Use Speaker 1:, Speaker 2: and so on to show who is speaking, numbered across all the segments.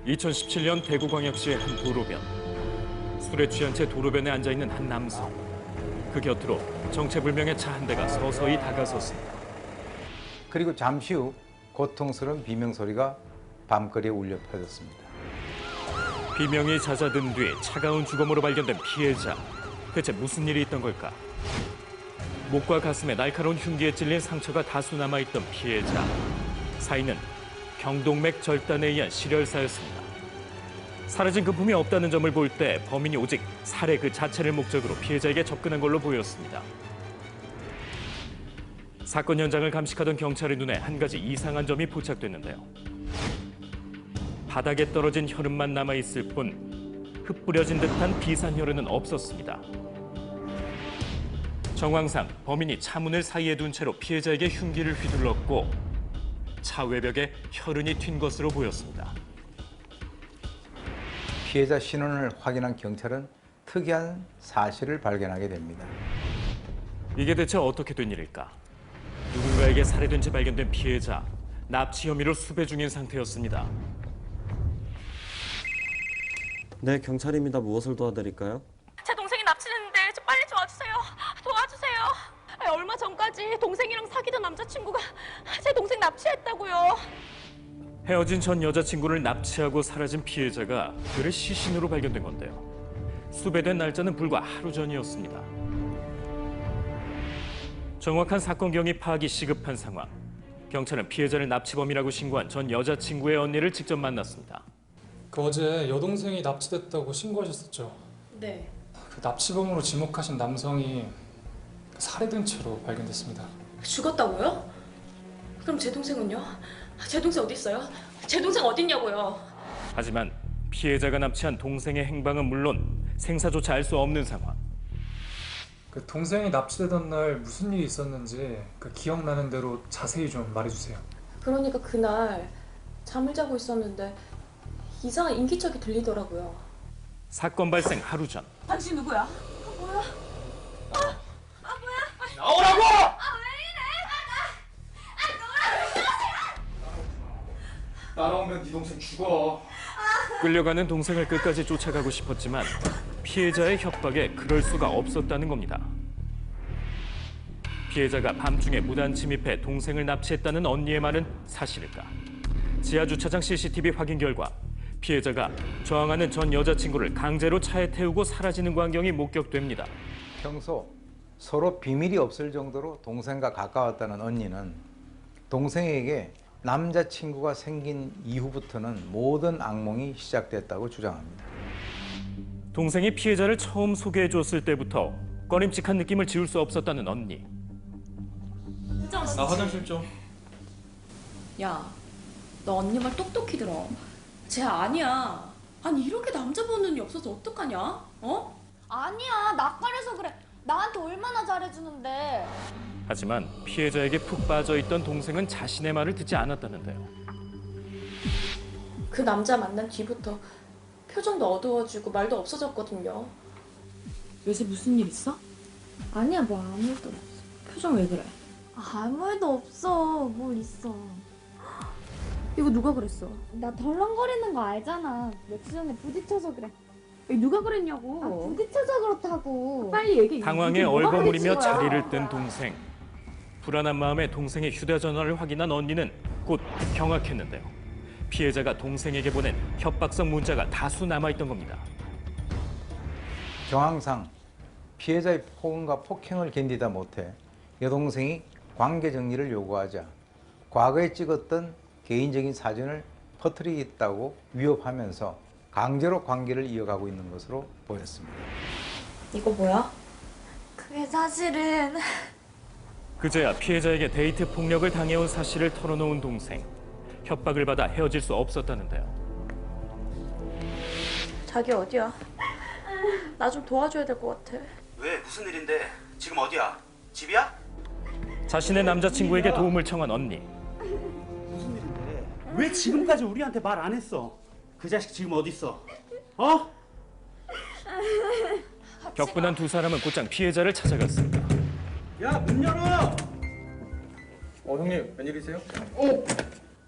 Speaker 1: 2017년 대구광역시의 한 도로변. 술에 취한 채 도로변에 앉아있는 한 남성. 그 곁으로 정체불명의 차 한 대가 서서히 다가섰습니다.
Speaker 2: 그리고 잠시 후 고통스러운 비명소리가 밤거리에 울려 퍼졌습니다.
Speaker 1: 비명이 잦아든 뒤 차가운 주검으로 발견된 피해자. 대체 무슨 일이 있던 걸까? 목과 가슴에 날카로운 흉기에 찔린 상처가 다수 남아있던 피해자. 사인은 경동맥 절단에 의한 실혈사였습니다. 사라진 금품이 없다는 점을 볼 때 범인이 오직 살해 그 자체를 목적으로 피해자에게 접근한 걸로 보였습니다. 사건 현장을 감식하던 경찰의 눈에 한 가지 이상한 점이 포착됐는데요. 바닥에 떨어진 혈흔만 남아있을 뿐 흩뿌려진 듯한 비산혈흔은 없었습니다. 정황상 범인이 차문을 사이에 둔 채로 피해자에게 흉기를 휘둘렀고 차 외벽에 혈흔이 튄 것으로 보였습니다.
Speaker 2: 피해자 신원을 확인한 경찰은 특이한 사실을 발견하게 됩니다.
Speaker 1: 이게 대체 어떻게 된 일일까? 누군가에게 살해된 채 발견된 피해자. 납치 혐의로 수배 중인 상태였습니다.
Speaker 3: 네, 경찰입니다. 무엇을 도와드릴까요?
Speaker 4: 제 동생이 납치됐는데 좀 빨리 도와주세요. 도와주세요. 얼마 전까지 동생이랑 사귀던 남자친구가 제 동생 납치했다고요.
Speaker 1: 헤어진 전 여자친구를 납치하고 사라진 피해자가 그의 시신으로 발견된 건데요. 수배된 날짜는 불과 하루 전이었습니다. 정확한 사건 경위 파악이 시급한 상황. 경찰은 피해자를 납치범이라고 신고한 전 여자친구의 언니를 직접 만났습니다.
Speaker 5: 어제 여동생이 납치됐다고 신고하셨었죠?
Speaker 4: 네.
Speaker 5: 그 납치범으로 지목하신 남성이 살해된 채로 발견됐습니다.
Speaker 4: 죽었다고요? 그럼 제 동생은요? 제 동생 어디 있어요? 제 동생 어디 있냐고요?
Speaker 1: 하지만 피해자가 납치한 동생의 행방은 물론 생사조차 알 수 없는 상황.
Speaker 5: 그 동생이 납치되던 날 무슨 일이 있었는지 그 기억나는 대로 자세히 좀 말해주세요.
Speaker 4: 그러니까 그날 잠을 자고 있었는데 이상한 인기척이 들리더라고요.
Speaker 1: 사건 발생 하루 전.
Speaker 4: 당신 누구야? 뭐야?
Speaker 6: 나오라고! 따라오면 네 동생 죽어.
Speaker 1: 끌려가는 동생을 끝까지 쫓아가고 싶었지만 피해자의 협박에 그럴 수가 없었다는 겁니다. 피해자가 밤중에 무단 침입해 동생을 납치했다는 언니의 말은 사실일까? 지하주차장 CCTV 확인 결과 피해자가 저항하는 전 여자친구를 강제로 차에 태우고 사라지는 광경이 목격됩니다.
Speaker 2: 평소 서로 비밀이 없을 정도로 동생과 가까웠다는 언니는 동생에게 남자친구가 생긴 이후부터는 모든 악몽이 시작됐다고 주장합니다.
Speaker 1: 동생이 피해자를 처음 소개해줬을 때부터 꺼림칙한 느낌을 지울 수 없었다는 언니.
Speaker 6: 나 화장실 좀.
Speaker 4: 야, 너 언니 말 똑똑히 들어. 쟤 아니야. 아니 이렇게 남자 보는 눈이 없어서 어떡하냐? 어?
Speaker 7: 아니야, 낯가려서 그래. 나한테 얼마나 잘해주는데.
Speaker 1: 하지만 피해자에게 푹 빠져있던 동생은 자신의 말을 듣지 않았다는데요.
Speaker 4: 그 남자 만난 뒤부터 표정도 어두워지고 말도 없어졌거든요. 요새 무슨 일 있어?
Speaker 7: 아니야, 뭐 아무 일도 없어.
Speaker 4: 표정 왜 그래?
Speaker 7: 아무 일도 없어. 뭘 있어.
Speaker 4: 이거 누가 그랬어?
Speaker 7: 나 덜렁거리는 거 알잖아. 며칠 전에 부딪혀서 그래.
Speaker 4: 누가 그랬냐고.
Speaker 7: 아, 부딪혀서 그렇다고.
Speaker 4: 빨리 얘기해.
Speaker 1: 당황해
Speaker 4: 이게 뭐가
Speaker 1: 얼버무리며
Speaker 4: 부딪힌 거야?
Speaker 1: 자리를 뜬 동생. 불안한 마음에 동생의 휴대전화를 확인한 언니는 곧 경악했는데요. 피해자가 동생에게 보낸 협박성 문자가 다수 남아있던 겁니다.
Speaker 2: 정황상 피해자의 폭언과 폭행을 견디다 못해 여동생이 관계 정리를 요구하자 과거에 찍었던 개인적인 사진을 퍼뜨리겠다고 위협하면서 강제로 관계를 이어가고 있는 것으로 보였습니다.
Speaker 4: 이거 뭐야?
Speaker 7: 그게 사실은
Speaker 1: 그제야 피해자에게 데이트 폭력을 당해온 사실을 털어놓은 동생. 협박을 받아 헤어질 수 없었다는데요.
Speaker 4: 자기 어디야? 나 좀 도와줘야 될 것 같아.
Speaker 8: 왜? 무슨 일인데? 지금 어디야? 집이야?
Speaker 1: 자신의 남자친구에게 도움을 청한 언니.
Speaker 6: 무슨 일인데?
Speaker 9: 왜 지금까지 우리한테 말 안 했어? 그 자식 지금 어디 있어? 어?
Speaker 1: 격분한 두 사람은 곧장 피해자를 찾아갔습니다.
Speaker 9: 야, 문 열어!
Speaker 6: 형님 웬일이세요?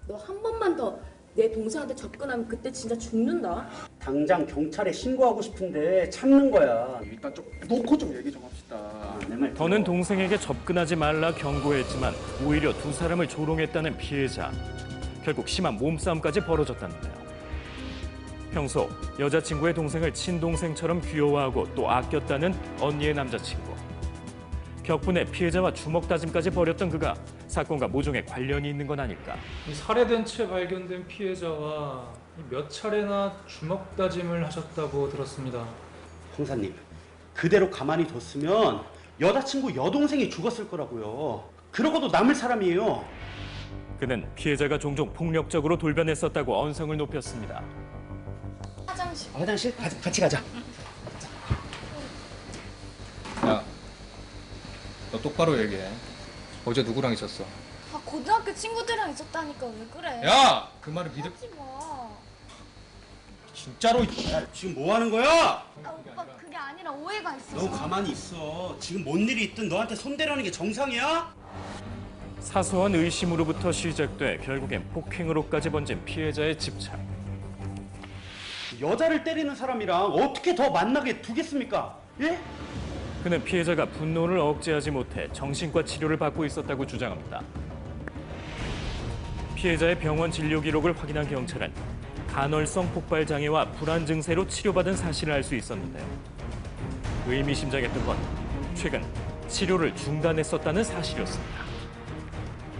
Speaker 4: 너 한 번만 더 내 동생한테 접근하면 그때 진짜 죽는다.
Speaker 9: 당장 경찰에 신고하고 싶은데 참는 거야.
Speaker 6: 일단 좀 놓고 좀 얘기 좀 합시다.
Speaker 9: 내 말
Speaker 1: 더는 동생에게 접근하지 말라 경고했지만 오히려 두 사람을 조롱했다는 피해자. 결국 심한 몸싸움까지 벌어졌다는데요. 평소 여자친구의 동생을 친동생처럼 귀여워하고 또 아꼈다는 언니의 남자친구. 격분에 피해자와 주먹 다짐까지 벌였던 그가 사건과 모종의 관련이 있는 건 아닐까.
Speaker 5: 이 살해된 채 발견된 피해자와 몇 차례나 주먹 다짐을 하셨다고 들었습니다.
Speaker 9: 형사님, 그대로 가만히 뒀으면 여자친구 여동생이 죽었을 거라고요. 그러고도 남을 사람이에요.
Speaker 1: 그는 피해자가 종종 폭력적으로 돌변했었다고 언성을 높였습니다.
Speaker 7: 화장실.
Speaker 9: 화장실? 같이 가자.
Speaker 6: 야, 너 똑바로 얘기해. 어제 누구랑 있었어?
Speaker 7: 아, 고등학교 친구들이랑 있었다니까 왜 그래?
Speaker 6: 야, 그 말을 믿을
Speaker 7: 하지 마.
Speaker 6: 진짜로.
Speaker 9: 야, 지금 뭐 하는 거야?
Speaker 7: 아, 오빠 그게 아니라 오해가 있어.
Speaker 9: 너 가만히 있어. 지금 뭔 일이 있든 너한테 손대라는 게 정상이야?
Speaker 1: 사소한 의심으로부터 시작돼 결국엔 폭행으로까지 번진 피해자의 집착.
Speaker 9: 여자를 때리는 사람이랑 어떻게 더 만나게 두겠습니까? 예?
Speaker 1: 그는 피해자가 분노를 억제하지 못해 정신과 치료를 받고 있었다고 주장합니다. 피해자의 병원 진료 기록을 확인한 경찰은 간헐성 폭발 장애와 불안 증세로 치료받은 사실을 알 수 있었는데요. 의미심장했던 건 최근 치료를 중단했었다는 사실이었습니다.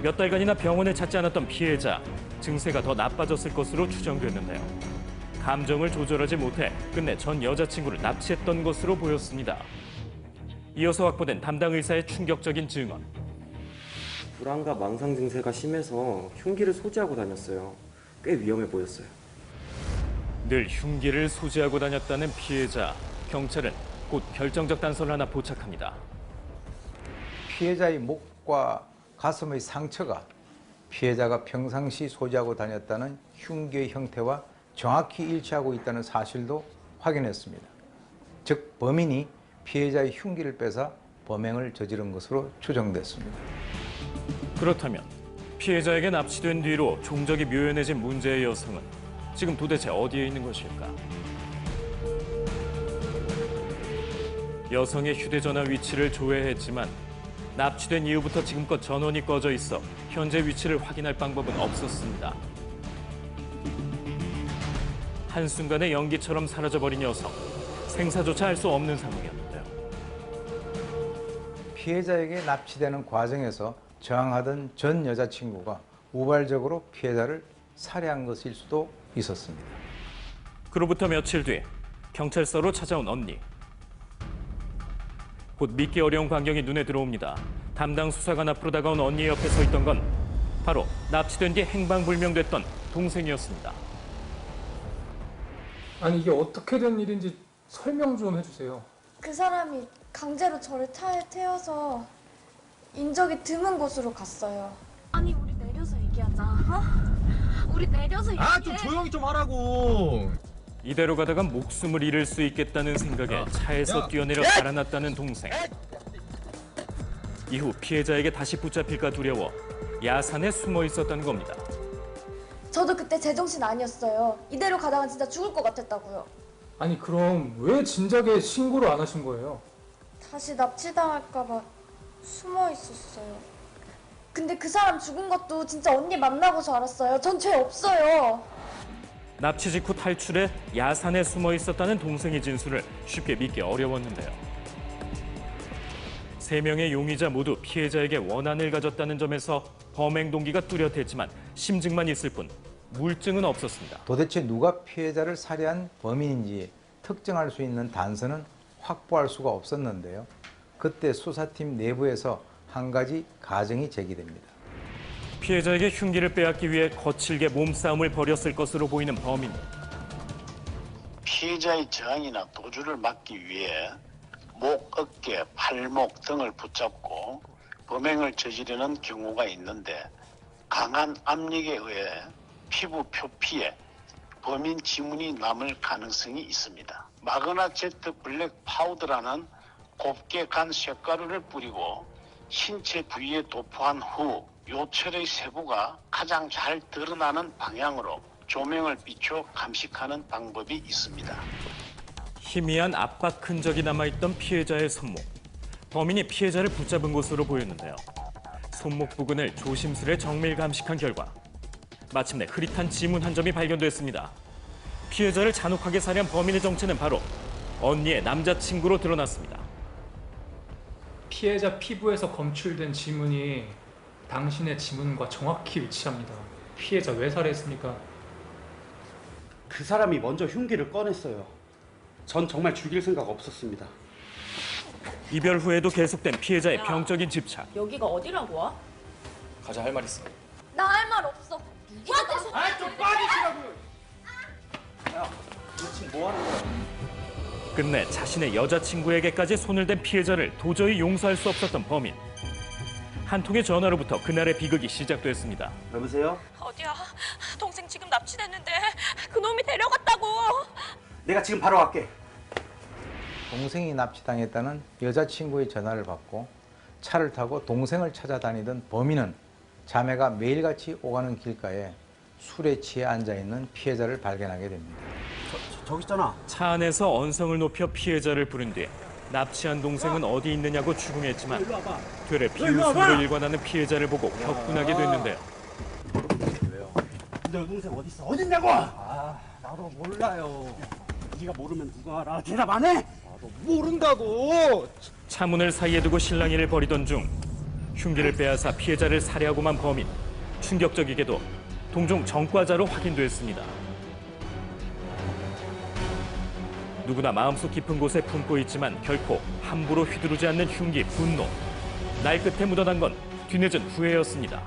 Speaker 1: 몇 달간이나 병원을 찾지 않았던 피해자, 증세가 더 나빠졌을 것으로 추정됐는데요. 감정을 조절하지 못해 끝내 전 여자친구를 납치했던 것으로 보였습니다. 이어서 확보된 담당 의사의 충격적인 증언.
Speaker 3: 불안과 망상 증세가 심해서 흉기를 소지하고 다녔어요. 꽤 위험해 보였어요.
Speaker 1: 늘 흉기를 소지하고 다녔다는 피해자. 경찰은 곧 결정적 단서를 하나 포착합니다.
Speaker 2: 피해자의 목과 가슴의 상처가 피해자가 평상시 소지하고 다녔다는 흉기의 형태와 정확히 일치하고 있다는 사실도 확인했습니다. 즉 범인이 피해자의 흉기를 빼서 범행을 저지른 것으로 추정됐습니다.
Speaker 1: 그렇다면 피해자에게 납치된 뒤로 종적이 묘연해진 문제의 여성은 지금 도대체 어디에 있는 것일까? 여성의 휴대전화 위치를 조회했지만 납치된 이후부터 지금껏 전원이 꺼져 있어 현재 위치를 확인할 방법은 없었습니다. 한순간에 연기처럼 사라져버린 여성. 생사조차 알 수 없는 상황이었는데요.
Speaker 2: 피해자에게 납치되는 과정에서 저항하던 전 여자친구가 우발적으로 피해자를 살해한 것일 수도 있었습니다.
Speaker 1: 그로부터 며칠 뒤 경찰서로 찾아온 언니. 곧 믿기 어려운 광경이 눈에 들어옵니다. 담당 수사관 앞으로 다가온 언니 옆에 서 있던 건 바로 납치된 뒤 행방불명됐던 동생이었습니다.
Speaker 5: 아니 이게 어떻게 된 일인지 설명 좀 해주세요.
Speaker 7: 그 사람이 강제로 저를 차에 태워서 인적이 드문 곳으로 갔어요. 아니 우리 내려서 얘기하자. 어? 우리 내려서 얘기해.
Speaker 6: 아, 좀 조용히 좀 하라고.
Speaker 1: 이대로 가다가 목숨을 잃을 수 있겠다는 생각에 차에서 뛰어내려 달아났다는 동생. 이후 피해자에게 다시 붙잡힐까 두려워 야산에 숨어 있었다는 겁니다.
Speaker 7: 저도 그때 제정신 아니었어요. 이대로 가다가 진짜 죽을 것 같았다고요.
Speaker 5: 아니 그럼 왜 진작에 신고를 안 하신 거예요?
Speaker 7: 다시 납치당할까 봐 숨어 있었어요. 근데 그 사람 죽은 것도 진짜 언니 만나고서 알았어요. 전 죄 없어요.
Speaker 1: 납치 직후 탈출해 야산에 숨어 있었다는 동생의 진술을 쉽게 믿기 어려웠는데요. 세 명의 용의자 모두 피해자에게 원한을 가졌다는 점에서 범행 동기가 뚜렷했지만 심증만 있을 뿐 물증은 없었습니다.
Speaker 2: 도대체 누가 피해자를 살해한 범인인지 특정할 수 있는 단서는 확보할 수가 없었는데요. 그때 수사팀 내부에서 한 가지 가정이 제기됩니다.
Speaker 1: 피해자에게 흉기를 빼앗기 위해 거칠게 몸싸움을 벌였을 것으로 보이는 범인.
Speaker 10: 피해자의 저항이나 도주를 막기 위해 목, 어깨, 팔목 등을 붙잡고 범행을 저지르는 경우가 있는데 강한 압력에 의해 피부 표피에 범인 지문이 남을 가능성이 있습니다. 마그나 제트 블랙 파우더라는 곱게 간 쇳가루를 뿌리고 신체 부위에 도포한 후 요철의 세부가 가장 잘 드러나는 방향으로 조명을 비춰 감식하는 방법이 있습니다.
Speaker 1: 희미한 압박 흔적이 남아있던 피해자의 손목. 범인이 피해자를 붙잡은 것으로 보였는데요. 손목 부근을 조심스레 정밀 감식한 결과 마침내 흐릿한 지문 한 점이 발견됐습니다. 피해자를 잔혹하게 살해한 범인의 정체는 바로 언니의 남자친구로 드러났습니다.
Speaker 5: 피해자 피부에서 검출된 지문이 당신의 지문과 정확히 일치합니다. 피해자 왜 살해했습니까?
Speaker 9: 그 사람이 먼저 흉기를 꺼냈어요. 전 정말 죽일 생각 없었습니다.
Speaker 1: 이별 후에도 계속된 피해자의 병적인 집착.
Speaker 4: 여기가 어디라고 와?
Speaker 6: 가자, 할 말 있어.
Speaker 7: 나 할 말 없어.
Speaker 4: 누구한테서?
Speaker 9: 아, 좀 빠지시라고요. 야, 너 지금 뭐 하는 거야?
Speaker 1: 끝내 자신의 여자친구에게까지 손을 댄 피해자를 도저히 용서할 수 없었던 범인. 한 통의 전화로부터 그날의 비극이 시작됐습니다.
Speaker 9: 여보세요?
Speaker 4: 어디야? 동생 지금 납치됐는데 그놈이 데려갔다고.
Speaker 9: 내가 지금 바로 갈게.
Speaker 2: 동생이 납치당했다는 여자친구의 전화를 받고 차를 타고 동생을 찾아다니던 범인은 자매가 매일같이 오가는 길가에 술에 취해 앉아있는 피해자를 발견하게 됩니다.
Speaker 9: 저기 있잖아.
Speaker 1: 차 안에서 언성을 높여 피해자를 부른 뒤 납치한 동생은 어디 있느냐고 추궁했지만
Speaker 9: 일로 와봐.
Speaker 1: 되레 비웃음으로 일관하는 피해자를 보고 격분하게 됐는데요.
Speaker 9: 너 동생 어디 있어? 어디 있냐고? 아, 나도 몰라요. 네가 모르면 누가 알아? 대답 안 해? 나도 모른다고.
Speaker 1: 차 문을 사이에 두고 실랑이를 벌이던 중 흉기를 빼앗아 피해자를 살해하고만 범인. 충격적이게도 동종 전과자로 확인됐습니다. 누구나 마음속 깊은 곳에 품고 있지만 결코 함부로 휘두르지 않는 흉기, 분노. 날 끝에 묻어난 건 뒤늦은 후회였습니다.